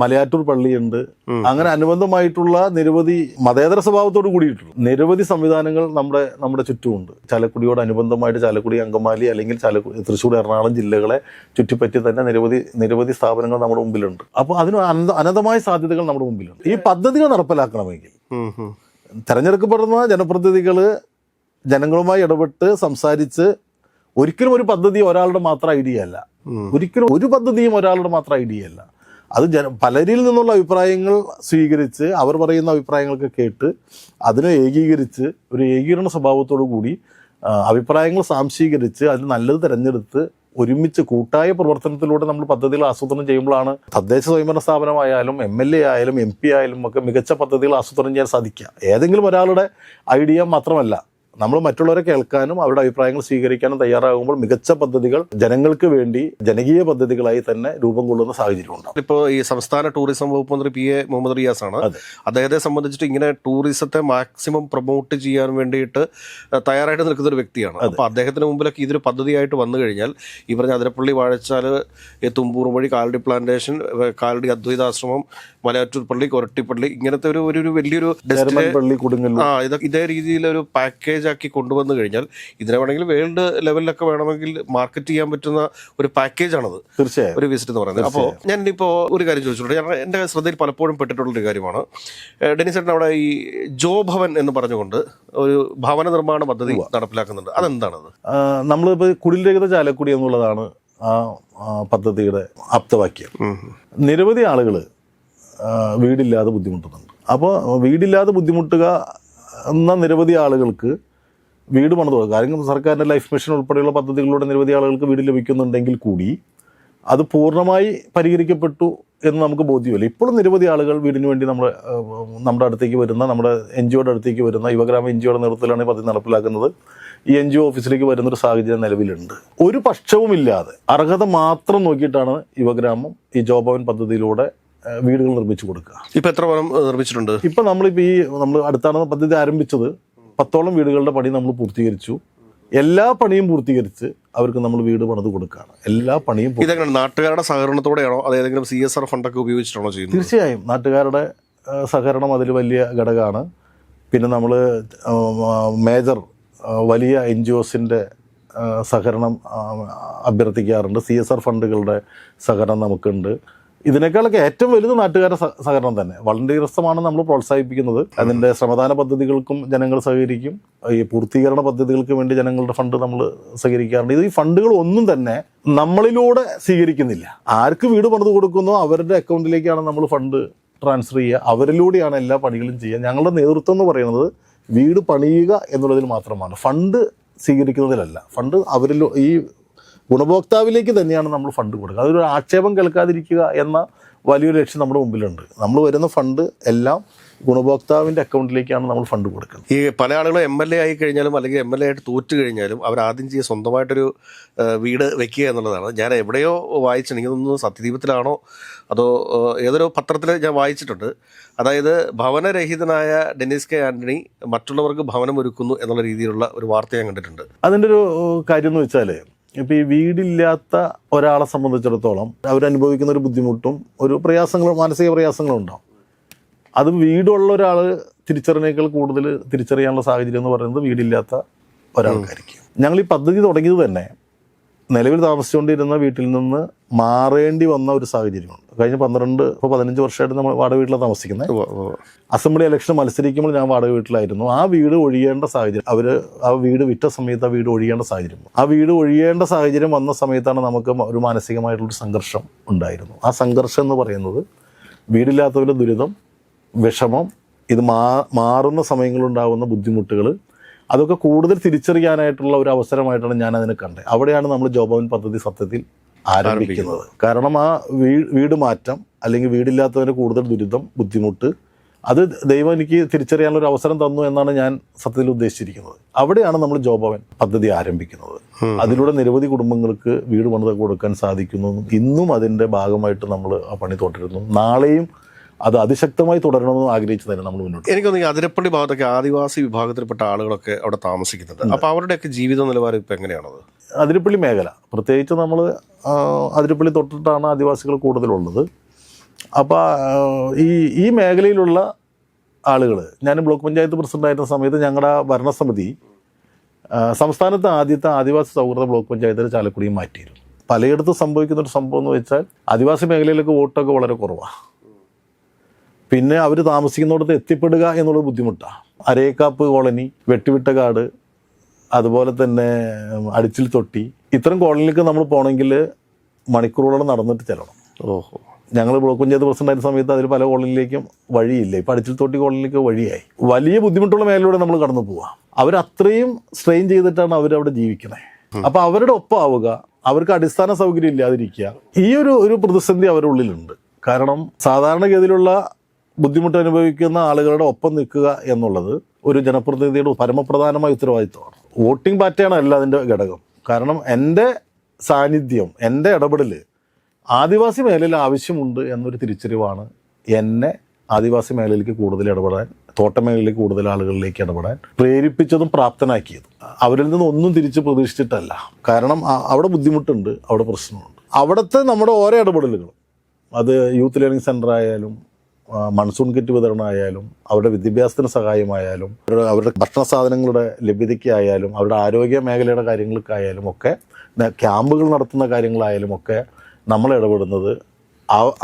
മലയാറ്റൂർ പള്ളിയുണ്ട്. അങ്ങനെ അനുബന്ധമായിട്ടുള്ള നിരവധി മതേതര സ്വഭാവത്തോട് കൂടിയിട്ടുള്ള നിരവധി സംവിധാനങ്ങൾ നമ്മുടെ ചുറ്റുമുണ്ട്. ചാലക്കുടിയോട് അനുബന്ധമായിട്ട് ചാലക്കുടി, അങ്കമാലി അല്ലെങ്കിൽ തൃശ്ശൂർ, എറണാകുളം ജില്ലകളെ ചുറ്റിപ്പറ്റി തന്നെ നിരവധി സ്ഥാപനങ്ങൾ നമ്മുടെ മുമ്പിലുണ്ട്. അപ്പോൾ അതിന് അനന്തമായ സാധ്യതകൾ നമ്മുടെ മുമ്പിലുണ്ട്. ഈ പദ്ധതികൾ നടപ്പിലാക്കണമെങ്കിൽ തെരഞ്ഞെടുക്കപ്പെടുന്ന ജനപ്രതിനിധികൾ ജനങ്ങളുമായി ഇടപെട്ട് സംസാരിച്ച്, ഒരിക്കലും ഒരു പദ്ധതി ഒരാളുടെ മാത്രം ഐഡിയ അല്ല, ഒരിക്കലും ഒരു പദ്ധതിയും ഒരാളുടെ മാത്രം ഐഡിയ അല്ല. അത് പലരിൽ നിന്നുള്ള അഭിപ്രായങ്ങൾ സ്വീകരിച്ച് അവർ പറയുന്ന അഭിപ്രായങ്ങളൊക്കെ കേട്ട് അതിനെ ഏകീകരിച്ച് ഒരു ഏകീകരണ സ്വഭാവത്തോടു കൂടി അഭിപ്രായങ്ങൾ സാംശീകരിച്ച് അതിൽ നല്ലത് തിരഞ്ഞെടുത്ത് ഒരുമിച്ച് കൂട്ടായ പ്രവർത്തനത്തിലൂടെ നമ്മൾ പദ്ധതികൾ ആസൂത്രണം ചെയ്യുമ്പോഴാണ് തദ്ദേശ സ്വയംഭരണ സ്ഥാപനമായാലും MLA ആയാലും MP ആയാലും ഒക്കെ മികച്ച പദ്ധതികൾ ആസൂത്രണം ചെയ്യാൻ സാധിക്കുക. ഏതെങ്കിലും ഒരാളുടെ ഐഡിയ മാത്രമല്ല, നമ്മൾ മറ്റുള്ളവരെ കേൾക്കാനും അവരുടെ അഭിപ്രായങ്ങൾ സ്വീകരിക്കാനും തയ്യാറാകുമ്പോൾ മികച്ച പദ്ധതികൾ ജനങ്ങൾക്ക് വേണ്ടി ജനകീയ പദ്ധതികളായി തന്നെ രൂപം കൊള്ളുന്ന സാഹചര്യം ഉണ്ടാവും. ഇപ്പോൾ ഈ സംസ്ഥാന ടൂറിസം വകുപ്പ് മന്ത്രി PA മുഹമ്മദ് റിയാസ് ആണ്. അദ്ദേഹത്തെ സംബന്ധിച്ചിട്ട് ഇങ്ങനെ ടൂറിസത്തെ മാക്സിമം പ്രൊമോട്ട് ചെയ്യാൻ വേണ്ടിയിട്ട് തയ്യാറായിട്ട് നിൽക്കുന്ന ഒരു വ്യക്തിയാണ്. അപ്പോൾ അദ്ദേഹത്തിന് മുമ്പിലൊക്കെ ഇതൊരു പദ്ധതിയായിട്ട് വന്നു കഴിഞ്ഞാൽ ഈ പറഞ്ഞ അതിരപ്പള്ളി, വാഴച്ചാൽ, തുമ്പൂർ വഴി, കാലടി പ്ലാന്റേഷൻ, കാലടി അദ്വൈതാശ്രമം, മലയാറ്റൂർ പള്ളി, കൊരട്ടിപ്പള്ളി, ഇങ്ങനത്തെ ഒരു വലിയൊരു ഇതേ രീതിയിലൊരു പാക്കേജ് ആക്കി കൊണ്ടുവന്നു കഴിഞ്ഞാൽ ഇതിനെ വേണമെങ്കിൽ വേൾഡ് ലെവലിലൊക്കെ വേണമെങ്കിൽ മാർക്കറ്റ് ചെയ്യാൻ പറ്റുന്ന ഒരു പാക്കേജാണത് തീർച്ചയായും ഒരു വിസിറ്റ് എന്ന് പറയുന്നത്. അപ്പോൾ ഞാൻ ഇപ്പോൾ ഒരു കാര്യം ചോദിച്ചിട്ടുണ്ട്. ഞാൻ എൻ്റെ ശ്രദ്ധയിൽ പലപ്പോഴും പെട്ടിട്ടുള്ളൊരു കാര്യമാണ്, ഡെന്നിസ് ചേട്ടൻ അവിടെ ഈ ജോ ഭവൻ എന്ന് പറഞ്ഞുകൊണ്ട് ഒരു ഭവന നിർമ്മാണ പദ്ധതി നടപ്പിലാക്കുന്നുണ്ട്. അതെന്താണത്? നമ്മളിപ്പോൾ കുടിൽരഹിത ചാലക്കുടി എന്നുള്ളതാണ് ആ പദ്ധതിയുടെ ആപ്തവാക്യം. നിരവധി ആളുകൾ വീടില്ലാതെ ബുദ്ധിമുട്ടുന്നുണ്ട്. അപ്പോൾ വീടില്ലാതെ ബുദ്ധിമുട്ടുക എന്ന നിരവധി ആളുകൾക്ക് വീട് പണിത് കൊടുക്കുക. കാരണം സർക്കാരിൻ്റെ ലൈഫ് മിഷൻ ഉൾപ്പെടെയുള്ള പദ്ധതികളിലൂടെ നിരവധി ആളുകൾക്ക് വീട് ലഭിക്കുന്നുണ്ടെങ്കിൽ കൂടി അത് പൂർണ്ണമായി പരിഹരിക്കപ്പെട്ടു എന്ന് നമുക്ക് ബോധ്യമല്ല. ഇപ്പോഴും നിരവധി ആളുകൾ വീടിന് വേണ്ടി നമ്മുടെ അടുത്തേക്ക് വരുന്ന, നമ്മുടെ NGOയുടെ അടുത്തേക്ക് വരുന്ന, യുവഗ്രാമ NGOയുടെ നേതൃത്വത്തിലാണ് ഈ പദ്ധതി നടപ്പിലാക്കുന്നത്. ഈ NGO ഓഫീസിലേക്ക് വരുന്നൊരു സാഹചര്യം നിലവിലുണ്ട്. ഒരു പക്ഷവുമില്ലാതെ അർഹത മാത്രം നോക്കിയിട്ടാണ് യുവഗ്രാമം ഈ ജോഭവൻ പദ്ധതിയിലൂടെ വീടുകൾ നിർമ്മിച്ചു കൊടുക്കുക. ഇപ്പം എത്ര നിർമ്മിച്ചിട്ടുണ്ട്? ഇപ്പം നമ്മൾ അടുത്താണ് പദ്ധതി ആരംഭിച്ചത്. 10ഓളം വീടുകളുടെ പണി നമ്മൾ പൂർത്തീകരിച്ചു. എല്ലാ പണിയും പൂർത്തീകരിച്ച് അവർക്ക് നമ്മൾ വീട് പണിത് കൊടുക്കുകയാണ്. എല്ലാ പണിയും ഇതെങ്ങനെ നാട്ടുകാരുടെ സഹകരണത്തോടെയാണോ അതേതെങ്കിലും CSR ഫണ്ടൊക്കെ ഉപയോഗിച്ചിട്ടാണോ ചെയ്യുന്നത്? തീർച്ചയായും നാട്ടുകാരുടെ സഹകരണം അതിൽ വലിയ ഘടകമാണ്. പിന്നെ നമ്മൾ മേജർ വലിയ NGOസിൻ്റെ സഹകരണം അഭ്യർത്ഥിക്കാറുണ്ട്. CSR ഫണ്ടുകളുടെ സഹകരണം നമുക്കുണ്ട്. ഇതിനേക്കാളൊക്കെ ഏറ്റവും വലുത് നാട്ടുകാരുടെ സഹകരണം തന്നെ. വളണ്ടിയറിസമാണ് നമ്മൾ പ്രോത്സാഹിപ്പിക്കുന്നത്. അതിൻ്റെ ശ്രമദാന പദ്ധതികൾക്കും ജനങ്ങൾ സഹകരിക്കും. ഈ പൂർത്തീകരണ പദ്ധതികൾക്ക് വേണ്ടി ജനങ്ങളുടെ ഫണ്ട് നമ്മൾ സഹകരിക്കാറുണ്ട്. ഈ ഫണ്ടുകൾ ഒന്നും തന്നെ നമ്മളിലൂടെ സ്വീകരിക്കുന്നില്ല. ആർക്ക് വീട് പണിത് കൊടുക്കുന്നോ അവരുടെ അക്കൗണ്ടിലേക്കാണ് നമ്മൾ ഫണ്ട് ട്രാൻസ്ഫർ ചെയ്യുക. അവരിലൂടെയാണ് എല്ലാ പണികളും ചെയ്യുക. ഞങ്ങളുടെ നേതൃത്വം എന്ന് പറയുന്നത് വീട് പണിയുക എന്നുള്ളതിൽ മാത്രമാണ്, ഫണ്ട് സ്വീകരിക്കുന്നതിലല്ല. ഫണ്ട് ഈ ഗുണഭോക്താവിലേക്ക് തന്നെയാണ് നമ്മൾ ഫണ്ട് കൊടുക്കുക. അതൊരു ആക്ഷേപം കേൾക്കാതിരിക്കുക എന്ന വലിയൊരു ലക്ഷ്യം നമ്മുടെ മുമ്പിലുണ്ട്. നമ്മൾ വരുന്ന ഫണ്ട് എല്ലാം ഗുണഭോക്താവിൻ്റെ അക്കൗണ്ടിലേക്കാണ് നമ്മൾ ഫണ്ട് കൊടുക്കുന്നത്. ഈ പല ആളുകളും MLA ആയി കഴിഞ്ഞാലും അല്ലെങ്കിൽ MLA ആയിട്ട് തോറ്റു കഴിഞ്ഞാലും അവരാദ്യം ചെയ്യുക സ്വന്തമായിട്ടൊരു വീട് വെക്കുക എന്നുള്ളതാണ്. ഞാൻ എവിടെയോ വായിച്ചിട്ടുണ്ട്, എനിക്കൊന്നും സത്യദീപത്തിലാണോ അതോ ഏതൊരു പത്രത്തിൽ ഞാൻ വായിച്ചിട്ടുണ്ട്. അതായത് ഭവനരഹിതനായ ഡെന്നിസ് കെ ആന്റണി മറ്റുള്ളവർക്ക് ഭവനം ഒരുക്കുന്നു എന്നുള്ള രീതിയിലുള്ള ഒരു വാർത്ത ഞാൻ കണ്ടിട്ടുണ്ട്. അതിൻ്റെ ഒരു കാര്യം എന്ന് വെച്ചാൽ, ഇപ്പോൾ ഈ വീടില്ലാത്ത ഒരാളെ സംബന്ധിച്ചിടത്തോളം അവരനുഭവിക്കുന്ന ഒരു ബുദ്ധിമുട്ടും ഒരു പ്രയാസങ്ങളും മാനസിക പ്രയാസങ്ങളും ഉണ്ടാവും. അത് വീടുള്ള ഒരാൾ തിരിച്ചറിഞ്ഞേക്കാൾ കൂടുതൽ തിരിച്ചറിയാനുള്ള സാഹചര്യം എന്ന് പറയുന്നത് വീടില്ലാത്ത ഒരാൾക്കായിരിക്കും. ഞങ്ങൾ ഈ പദ്ധതി തുടങ്ങിയത് തന്നെ നിലവിൽ താമസിച്ചുകൊണ്ടിരുന്ന വീട്ടിൽ നിന്ന് മാറേണ്ടി വന്ന ഒരു സാഹചര്യമുണ്ട്. കഴിഞ്ഞ 15 വർഷമായിട്ട് നമ്മൾ വാടക വീട്ടിലാണ് താമസിക്കുന്നത്. അസംബ്ലി ഇലക്ഷൻ മത്സരിക്കുമ്പോൾ ഞാൻ വാടക വീട്ടിലായിരുന്നു. ആ വീട് ഒഴിയേണ്ട സാഹചര്യം, ആ വീട് വിറ്റ സമയത്ത് ആ വീട് ഒഴിയേണ്ട സാഹചര്യം, ആ വീട് ഒഴിയേണ്ട സാഹചര്യം വന്ന സമയത്താണ് നമുക്ക് ഒരു മാനസികമായിട്ടുള്ളൊരു സംഘർഷം ഉണ്ടായിരുന്നു. ആ സംഘർഷം എന്ന് പറയുന്നത് വീടില്ലാത്തവരുടെ ദുരിതം, വിഷമം, ഇത് മാറുന്ന സമയങ്ങളുണ്ടാകുന്ന ബുദ്ധിമുട്ടുകൾ, അതൊക്കെ കൂടുതൽ തിരിച്ചറിയാനായിട്ടുള്ള ഒരു അവസരമായിട്ടാണ് ഞാൻ അതിനെ കണ്ടത്. അവിടെയാണ് നമ്മൾ ജോഭവൻ പദ്ധതി സത്യത്തിൽ ആരംഭിക്കുന്നത്. കാരണം ആ വീട് മാറ്റം അല്ലെങ്കിൽ വീടില്ലാത്തതിന് കൂടുതൽ ദുരിതം, ബുദ്ധിമുട്ട്, അത് ദൈവം എനിക്ക് തിരിച്ചറിയാനുള്ള ഒരു അവസരം തന്നു എന്നാണ് ഞാൻ സത്യത്തിൽ ഉദ്ദേശിച്ചിരിക്കുന്നത്. അവിടെയാണ് നമ്മൾ ജോഭവൻ പദ്ധതി ആരംഭിക്കുന്നത്. അതിലൂടെ നിരവധി കുടുംബങ്ങൾക്ക് വീട് പണിത് കൊടുക്കാൻ സാധിക്കുന്നു. ഇന്നും അതിൻ്റെ ഭാഗമായിട്ട് നമ്മൾ ആ പണി തുടരുന്നു. നാളെയും അത് അതിശക്തമായി തുടരണമെന്ന് ആഗ്രഹിച്ചു തന്നെ നമ്മൾ മുന്നോട്ട്. എനിക്ക് തോന്നുന്നു ഈ അതിരപ്പള്ളി ഭാഗത്തൊക്കെ ആദിവാസി വിഭാഗത്തിൽപ്പെട്ട ആളുകളൊക്കെ അവിടെ താമസിക്കുന്നുണ്ട്. അപ്പോൾ അവരുടെയൊക്കെ ജീവിത നിലവാരം ഇപ്പം എങ്ങനെയാണത്? അതിരപ്പള്ളി മേഖല പ്രത്യേകിച്ച് നമ്മൾ അതിരപ്പള്ളി തൊട്ടിട്ടാണ് ആദിവാസികൾ കൂടുതലുള്ളത്. അപ്പോൾ ഈ മേഖലയിലുള്ള ആളുകൾ, ഞാൻ ബ്ലോക്ക് പഞ്ചായത്ത് പ്രസിഡൻ്റായിരുന്ന സമയത്ത് ഞങ്ങളുടെ ഭരണസമിതി സംസ്ഥാനത്തെ ആദ്യത്തെ ആദിവാസി സൗഹൃദ ബ്ലോക്ക് പഞ്ചായത്തിൽ ചാലക്കുടിയും മാറ്റിയിരുന്നു. പലയിടത്തും സംഭവിക്കുന്നൊരു സംഭവം എന്ന് വെച്ചാൽ ആദിവാസി മേഖലയിലേക്ക് വോട്ടൊക്കെ വളരെ കുറവാണ്. പിന്നെ അവർ താമസിക്കുന്നിടത്ത് എത്തിപ്പെടുക എന്നുള്ളത് ബുദ്ധിമുട്ടാണ്. അരേക്കാപ്പ് കോളനി, വെട്ടുവിട്ടകാട്, അതുപോലെ തന്നെ അടിച്ചിൽ തൊട്ടി, ഇത്തരം കോളനിയിലേക്ക് നമ്മൾ പോകണമെങ്കിൽ മണിക്കൂറുകളോളം നടന്നിട്ട് ചെല്ലണം. ഓഹോ. ഞങ്ങൾ ബ്ലോക്ക് പഞ്ചായത്ത് പ്രസിഡൻ്റായിരുന്ന സമയത്ത് അതിൽ പല കോളനിയിലേക്കും വഴിയില്ല. ഇപ്പം അടിച്ചിൽ തൊട്ടി കോളനിയിലേക്ക് വഴിയായി. വലിയ ബുദ്ധിമുട്ടുള്ള മേഖലയിലൂടെ നമ്മൾ കടന്നു പോവാം. അവരത്രയും സ്ട്രെയിൻ ചെയ്തിട്ടാണ് അവരവിടെ ജീവിക്കണേ. അപ്പോൾ അവരുടെ ഒപ്പം ആവുക, അവർക്ക് അടിസ്ഥാന സൗകര്യം ഇല്ലാതിരിക്കുക, ഈ ഒരു പ്രതിസന്ധി അവരുടെ ഉള്ളിലുണ്ട്. കാരണം സാധാരണഗതിയിലുള്ള ബുദ്ധിമുട്ട് അനുഭവിക്കുന്ന ആളുകളുടെ ഒപ്പം നിൽക്കുക എന്നുള്ളത് ഒരു ജനപ്രതിനിധിയുടെ പരമപ്രധാനമായ ഉത്തരവാദിത്വമാണ്. വോട്ടിംഗ് പാറ്റേൺ അല്ല അതിൻ്റെ ഘടകം. കാരണം എൻ്റെ സാന്നിധ്യം, എൻ്റെ ഇടപെടൽ ആദിവാസി മേഖലയിൽ ആവശ്യമുണ്ട് എന്നൊരു തിരിച്ചറിവാണ് എന്നെ ആദിവാസി മേഖലയിലേക്ക് കൂടുതൽ ഇടപെടാൻ, തോട്ടമേഖലയിലേക്ക് കൂടുതൽ ആളുകളിലേക്ക് ഇടപെടാൻ പ്രേരിപ്പിച്ചതും പ്രാപ്തനാക്കിയതും. അവരിൽ നിന്ന് ഒന്നും തിരിച്ച് പ്രതീക്ഷിച്ചിട്ടല്ല. കാരണം അവിടെ ബുദ്ധിമുട്ടുണ്ട്, അവിടെ പ്രശ്നമുണ്ട്. അവിടുത്തെ നമ്മുടെ ഓരോ ഇടപെടലുകളും, അത് യൂത്ത് ലേണിംഗ് സെൻ്റർ ആയാലും മൺസൂൺ കിറ്റ് വിതരണമായാലും അവരുടെ വിദ്യാഭ്യാസത്തിന് സഹായമായാലും അവരുടെ ഭക്ഷണ സാധനങ്ങളുടെ ലഭ്യതയ്ക്കായാലും അവരുടെ ആരോഗ്യ മേഖലയുടെ കാര്യങ്ങൾക്കായാലും ഒക്കെ, ക്യാമ്പുകൾ നടത്തുന്ന കാര്യങ്ങളായാലും ഒക്കെ നമ്മൾ ഇടപെടുന്നത്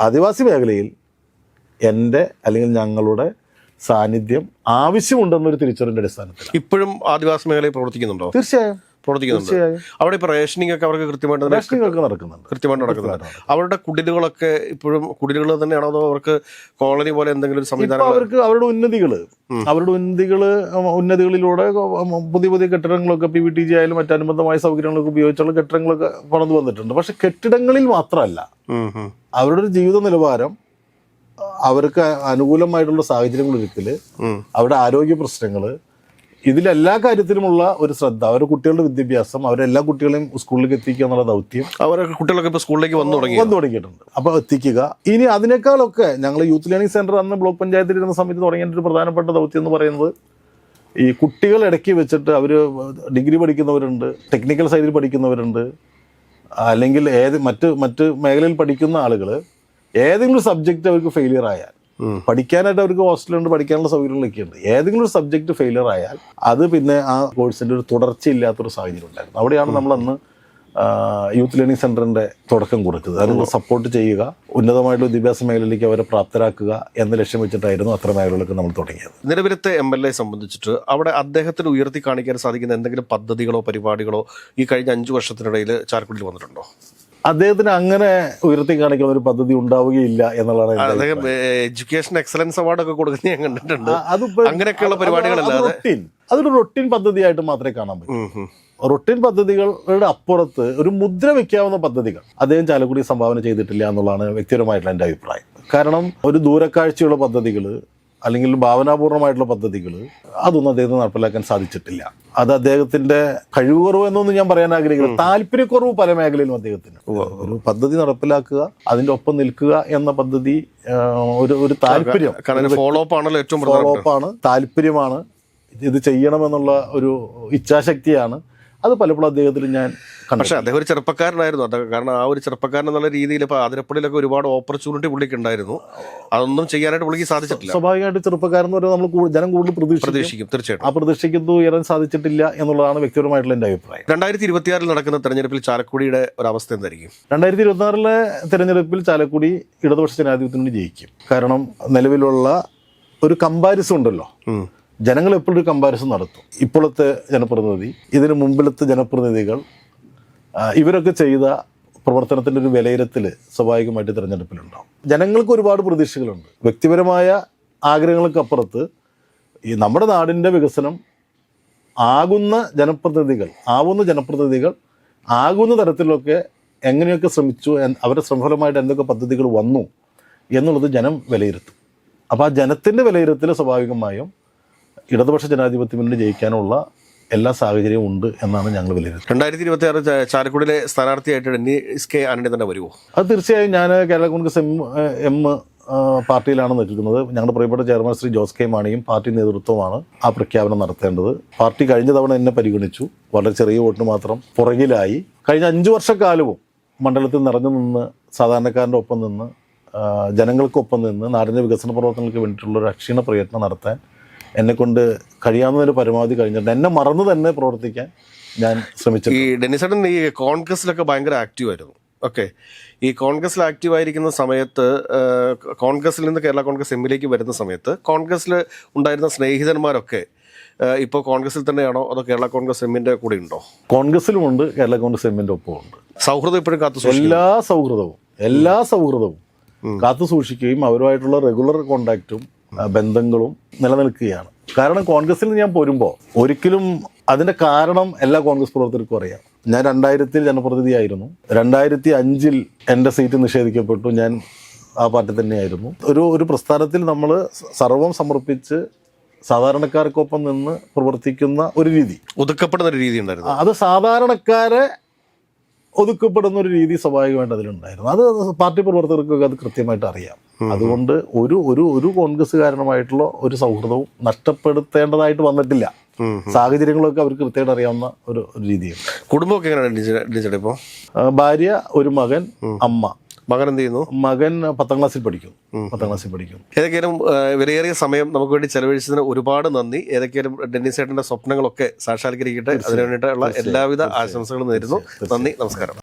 ആദിവാസി മേഖലയിൽ എൻ്റെ അല്ലെങ്കിൽ ഞങ്ങളുടെ സാന്നിധ്യം ആവശ്യമുണ്ടെന്നൊരു തിരിച്ചറിവിൻ്റെ അടിസ്ഥാനത്തിൽ. ഇപ്പോഴും ആദിവാസി മേഖലയിൽ പ്രവർത്തിക്കുന്നുണ്ടോ? തീർച്ചയായും പ്രവർത്തിക്കുന്നുണ്ട്. അവിടെ ഇപ്പോൾ റേഷനിങ് ഒക്കെ അവർക്ക് കൃത്യമായിട്ട് നടക്കുന്നുണ്ട്. അവരുടെ കുടിലുകളൊക്കെ ഇപ്പോഴും കുടിലുകൾ തന്നെയാണോ, അതോ അവർക്ക് കോളനി പോലെ എന്തെങ്കിലും സംവിധാനം? അവർക്ക് അവരുടെ ഉന്നതികളിലൂടെ പുതിയ കെട്ടിടങ്ങളൊക്കെ PVTG ആയാലും മറ്റനുബന്ധമായ സൗകര്യങ്ങളൊക്കെ ഉപയോഗിച്ചുള്ള കെട്ടിടങ്ങളൊക്കെ പണിത് വന്നിട്ടുണ്ട്. പക്ഷെ കെട്ടിടങ്ങളിൽ മാത്രമല്ല, അവരുടെ ഒരു ജീവിത നിലവാരം, അവർക്ക് അനുകൂലമായിട്ടുള്ള സാഹചര്യങ്ങൾ ഒരുക്കൽ, അവരുടെ ആരോഗ്യ പ്രശ്നങ്ങൾ, ഇതിലെല്ലാ കാര്യത്തിലുമുള്ള ഒരു ശ്രദ്ധ, അവരുടെ കുട്ടികളുടെ വിദ്യാഭ്യാസം, അവരെല്ലാ കുട്ടികളെയും സ്കൂളിലേക്ക് എത്തിക്കുക എന്നുള്ള ദൗത്യം അവരൊക്കെ കുട്ടികളൊക്കെ ഇപ്പോൾ സ്കൂളിലേക്ക് വന്നു തുടങ്ങിയിട്ടുണ്ട്. അപ്പോൾ എത്തിക്കുക. ഇനി അതിനേക്കാളൊക്കെ ഞങ്ങൾ യൂത്ത് ലേണിംഗ് സെൻറ്റർ അന്ന് ബ്ലോക്ക് പഞ്ചായത്തിൽ ഇരുന്ന സമയത്ത് തുടങ്ങിയ ഒരു പ്രധാനപ്പെട്ട ദൗത്യം എന്ന് പറയുന്നത്, ഈ കുട്ടികൾ ഇടയ്ക്ക് വെച്ചിട്ട് അവർ ഡിഗ്രി പഠിക്കുന്നവരുണ്ട്, ടെക്നിക്കൽ സൈഡിൽ പഠിക്കുന്നവരുണ്ട്, അല്ലെങ്കിൽ മറ്റ് മേഖലയിൽ പഠിക്കുന്ന ആളുകൾ ഏതെങ്കിലും സബ്ജക്റ്റ് അവർക്ക് ഫെയിലിയർ ആയാൽ, പഠിക്കാനായിട്ട് അവർക്ക് ഹോസ്റ്റലുണ്ട്, പഠിക്കാനുള്ള സൗകര്യങ്ങളൊക്കെ ഉണ്ട്, ഏതെങ്കിലും ഒരു സബ്ജക്റ്റ് ഫെയിലിയർ ആയാൽ അത് പിന്നെ ആ കോഴ്സിൻ്റെ ഒരു തുടർച്ചയില്ലാത്തൊരു സാഹചര്യം ഉണ്ടായിരുന്നു. അവിടെയാണ് നമ്മളന്ന് യൂത്ത് ലേണിംഗ് സെൻറ്ററിൻ്റെ തുടക്കം കുറിച്ചത്. അതിനുള്ള സപ്പോർട്ട് ചെയ്യുക, ഉന്നതമായിട്ടുള്ള വിദ്യാഭ്യാസ മേഖലയിലേക്ക് അവരെ പ്രാപ്തരാക്കുക എന്ന ലക്ഷ്യം വെച്ചിട്ടായിരുന്നു അത്ര മേഖലകളൊക്കെ നമ്മൾ തുടങ്ങിയത്. നിലവിലത്തെ MLA സംബന്ധിച്ചിട്ട് അവിടെ അദ്ദേഹത്തിന് ഉയർത്തി കാണിക്കാൻ സാധിക്കുന്ന എന്തെങ്കിലും പദ്ധതികളോ പരിപാടികളോ ഈ കഴിഞ്ഞ 5 വർഷത്തിനിടയിൽ ചാലക്കുടിയിൽ വന്നിട്ടുണ്ടോ? അദ്ദേഹത്തിന് അങ്ങനെ ഉയർത്തി കാണിക്കുന്ന ഒരു പദ്ധതി ഉണ്ടാവുകയില്ല എന്നുള്ളതാണ്. എഡ്യൂക്കേഷൻ എക്സലൻസ് അവാർഡ് ഒക്കെ കൊടുക്കുന്ന ഞാൻ കണ്ടിട്ടുണ്ട്. അങ്ങനെയൊക്കെയുള്ള പരിപാടികളല്ലാതെ അതൊരു റൊട്ടീൻ പദ്ധതിയായിട്ട് മാത്രമേ കാണാൻ പറ്റൂ. റൊട്ടീൻ പദ്ധതികളുടെ അപ്പുറത്ത് ഒരു മുദ്ര വെക്കാവുന്ന പദ്ധതികൾ അദ്ദേഹം ചാലക്കുടി സംഭാവന ചെയ്തിട്ടില്ല എന്നുള്ളതാണ് വ്യക്തിപരമായിട്ടുള്ള എൻ്റെ അഭിപ്രായം. കാരണം ഒരു ദൂരക്കാഴ്ചയുള്ള പദ്ധതികൾ അല്ലെങ്കിൽ ഭാവനാപൂർണ്ണമായിട്ടുള്ള പദ്ധതികൾ അതൊന്നും അദ്ദേഹത്തിന് നടപ്പിലാക്കാൻ സാധിച്ചിട്ടില്ല. അത് അദ്ദേഹത്തിൻ്റെ കഴിവുകുറവ് എന്നൊന്നും ഞാൻ പറയാൻ ആഗ്രഹിക്കുന്നു. താല്പര്യക്കുറവ് പല മേഖലയിലും അദ്ദേഹത്തിന്. ഒരു പദ്ധതി നടപ്പിലാക്കുക, അതിൻ്റെ ഒപ്പം നിൽക്കുക എന്ന പദ്ധതി ഒരു താല്പര്യം, ഫോളോ അപ്പ് ആണല്ലോ ഏറ്റവും ഫോളോ അപ്പ് ആണ്, താല്പര്യമാണ്, ഇത് ചെയ്യണമെന്നുള്ള ഒരു ഇച്ഛാശക്തിയാണ്. അത് പലപ്പോഴും അദ്ദേഹത്തിൽ ഞാൻ കണ്ടു. പക്ഷേ അദ്ദേഹം ഒരു ചെറുപ്പക്കാരനായിരുന്നു. കാരണം ആ ഒരു ചെറുപ്പക്കാരൻ എന്നുള്ള രീതിയിൽ ഇപ്പോൾ അതിരപ്പള്ളിയിലൊക്കെ ഒരുപാട് ഓപ്പർച്യൂണിറ്റി പുള്ളിക്ക് ഉണ്ടായിരുന്നു. അതൊന്നും ചെയ്യാനായിട്ട് പുള്ളിക്ക് സാധിച്ചിട്ടില്ല. സ്വാഭാവികമായിട്ട് ചെറുപ്പക്കാരെന്ന് പറയുന്നത് നമ്മൾ ജനം കൂടുതൽ പ്രതീക്ഷിക്കും. തീർച്ചയായിട്ടും ആ പ്രതീക്ഷിക്കുന്നത് ഉയരാൻ സാധിച്ചിട്ടില്ല എന്നുള്ളതാണ് വ്യക്തിപരമായിട്ടുള്ള എൻ്റെ അഭിപ്രായം. 2026 നടക്കുന്ന തെരഞ്ഞെടുപ്പിൽ ചാലക്കുടിയുടെ ഒരു അവസ്ഥ എന്തായിരിക്കും? 2026 തെരഞ്ഞെടുപ്പിൽ ചാലക്കുടി ഇടതുപക്ഷ ജനാധിപത്യത്തിന് ജയിക്കും. കാരണം നിലവിലുള്ള ഒരു കമ്പാരിസൺ ഉണ്ടല്ലോ, ജനങ്ങൾ എപ്പോഴും ഒരു കമ്പാരിസൺ നടത്തും. ഇപ്പോഴത്തെ ജനപ്രതിനിധി, ഇതിന് മുമ്പിലത്തെ ജനപ്രതിനിധികൾ, ഇവരൊക്കെ ചെയ്ത പ്രവർത്തനത്തിൻ്റെ ഒരു വിലയിരുത്തൽ സ്വാഭാവികമായിട്ട് തിരഞ്ഞെടുപ്പിലുണ്ടാവും. ജനങ്ങൾക്ക് ഒരുപാട് പ്രതീക്ഷകളുണ്ട്. വ്യക്തിപരമായ ആഗ്രഹങ്ങൾക്കപ്പുറത്ത് ഈ നമ്മുടെ നാടിൻ്റെ വികസനം ആവുന്ന ജനപ്രതിനിധികൾ ആകുന്ന തരത്തിലൊക്കെ എങ്ങനെയൊക്കെ ശ്രമിച്ചു, അവരുടെ ശ്രമഫലമായിട്ട് എന്തൊക്കെ പദ്ധതികൾ വന്നു എന്നുള്ളത് ജനം വിലയിരുത്തും. അപ്പോൾ ആ ജനത്തിൻ്റെ വിലയിരുത്തൽ സ്വാഭാവികമായും ഇടതുപക്ഷ ജനാധിപത്യത്തിന് ജയിക്കാനുള്ള എല്ലാ സാഹചര്യവും ഉണ്ട് എന്നാണ് ഞങ്ങൾ വിലയിരുത്തുന്നത്. 2026 ചാലക്കുടിയിലെ സ്ഥാനാർത്ഥിയായിട്ട് NSK ആന്റണി തന്നെ വരുമോ? അത് തീർച്ചയായും ഞാൻ കേരള കോൺഗ്രസ് എം പാർട്ടിയിലാണ് നിൽക്കുന്നത്. ഞങ്ങളുടെ പ്രിയപ്പെട്ട ചെയർമാൻ ശ്രീ ജോസ് കെ മാണിയും പാർട്ടി നേതൃത്വമാണ് ആ പ്രഖ്യാപനം നടത്തേണ്ടത്. പാർട്ടി കഴിഞ്ഞ തവണ എന്നെ പരിഗണിച്ചു, വളരെ ചെറിയ വോട്ടിന് മാത്രം പുറകിലായി. കഴിഞ്ഞ 5 വർഷക്കാലവും മണ്ഡലത്തിൽ നിറഞ്ഞു നിന്ന് സാധാരണക്കാരൻ്റെ ഒപ്പം നിന്ന് ജനങ്ങൾക്കൊപ്പം നിന്ന് നാടിൻ്റെ വികസന പ്രവർത്തനങ്ങൾക്ക് വേണ്ടിയിട്ടുള്ള ഒരു അക്ഷീണ പ്രയത്നം നടത്താൻ എന്നെക്കൊണ്ട് കഴിയാവുന്നതിന് പരമാവധി കഴിഞ്ഞിട്ടുണ്ട്. എന്നെ മറന്നു തന്നെ പ്രവർത്തിക്കാൻ ഞാൻ ശ്രമിച്ചു. ഈ ഡെന്നിസേട്ടൻ ഈ കോൺഗ്രസിലൊക്കെ ഭയങ്കര ആക്റ്റീവ് ആയിരുന്നു. ഓക്കെ, ഈ കോൺഗ്രസിൽ ആക്റ്റീവ് ആയിരിക്കുന്ന സമയത്ത് കോൺഗ്രസിൽ നിന്ന് കേരള കോൺഗ്രസ് എമ്മിലേക്ക് വരുന്ന സമയത്ത് കോൺഗ്രസിൽ ഉണ്ടായിരുന്ന സ്നേഹിതന്മാരൊക്കെ ഇപ്പോൾ കോൺഗ്രസിൽ തന്നെയാണോ അതോ കേരള കോൺഗ്രസ് എമ്മിൻ്റെ കൂടെ ഉണ്ടോ? കോൺഗ്രസിലുമുണ്ട്, കേരള കോൺഗ്രസ് എമ്മിൻ്റെ ഒപ്പമുണ്ട്. സൗഹൃദം ഇപ്പോഴും കാത്തു എല്ലാ സൗഹൃദവും കാത്തു സൂക്ഷിക്കുകയും അവരുമായിട്ടുള്ള റെഗുലർ കോണ്ടാക്റ്റും ബന്ധങ്ങളും നിലനിൽക്കുകയാണ്. കാരണം കോൺഗ്രസിൽ ഞാൻ പോരുമ്പോൾ ഒരിക്കലും അതിൻ്റെ കാരണം എല്ലാ കോൺഗ്രസ് പ്രവർത്തകർക്കും അറിയാം. ഞാൻ 2000 ജനപ്രതിനിധിയായിരുന്നു. 2005 എൻ്റെ സീറ്റ് നിഷേധിക്കപ്പെട്ടു. ഞാൻ ആ പാർട്ടി തന്നെയായിരുന്നു. ഒരു പ്രസ്ഥാനത്തിൽ നമ്മൾ സർവം സമർപ്പിച്ച് സാധാരണക്കാർക്കൊപ്പം നിന്ന് പ്രവർത്തിക്കുന്ന ഒരു രീതി, ഒതുക്കപ്പെടുന്ന ഒരു രീതി ഉണ്ടായിരുന്നു. അത് സാധാരണക്കാരെ ഒതുക്കപ്പെടുന്ന ഒരു രീതി സ്വാഭാവികമായിട്ട് അതിലുണ്ടായിരുന്നു. അത് പാർട്ടി പ്രവർത്തകർക്കൊക്കെ അത് കൃത്യമായിട്ട് അറിയാം. അതുകൊണ്ട് ഒരു കോൺഗ്രസ്സുകാരനുമായിട്ടുള്ള ഒരു സൗഹൃദവും നഷ്ടപ്പെടുത്തേണ്ടതായിട്ട് വന്നിട്ടില്ല. സാഹചര്യങ്ങളൊക്കെ അവർക്ക് കൃത്യമായിട്ട് അറിയാവുന്ന ഒരു രീതിയാണ്. കുടുംബമൊക്കെ എങ്ങനെയാണ് ഇപ്പോൾ? ഭാര്യ, ഒരു മകൻ, അമ്മ. മകൻ എന്ത് ചെയ്യുന്നു? മകൻ 10ാം ക്ലാസ്സിൽ പഠിക്കും. ഏതൊക്കെയാലും വിലയേറിയ സമയം നമുക്ക് വേണ്ടി ചെലവഴിച്ചതിന് ഒരുപാട് നന്ദി. ഏതൊക്കെയാലും ഡെന്നിസേട്ടൻ്റെ സ്വപ്നങ്ങളൊക്കെ സാക്ഷാത്കരിക്കട്ടെ. അതിനു വേണ്ടിയിട്ടുള്ള എല്ലാവിധ ആശംസകളും നേരുന്നു. നന്ദി, നമസ്കാരം.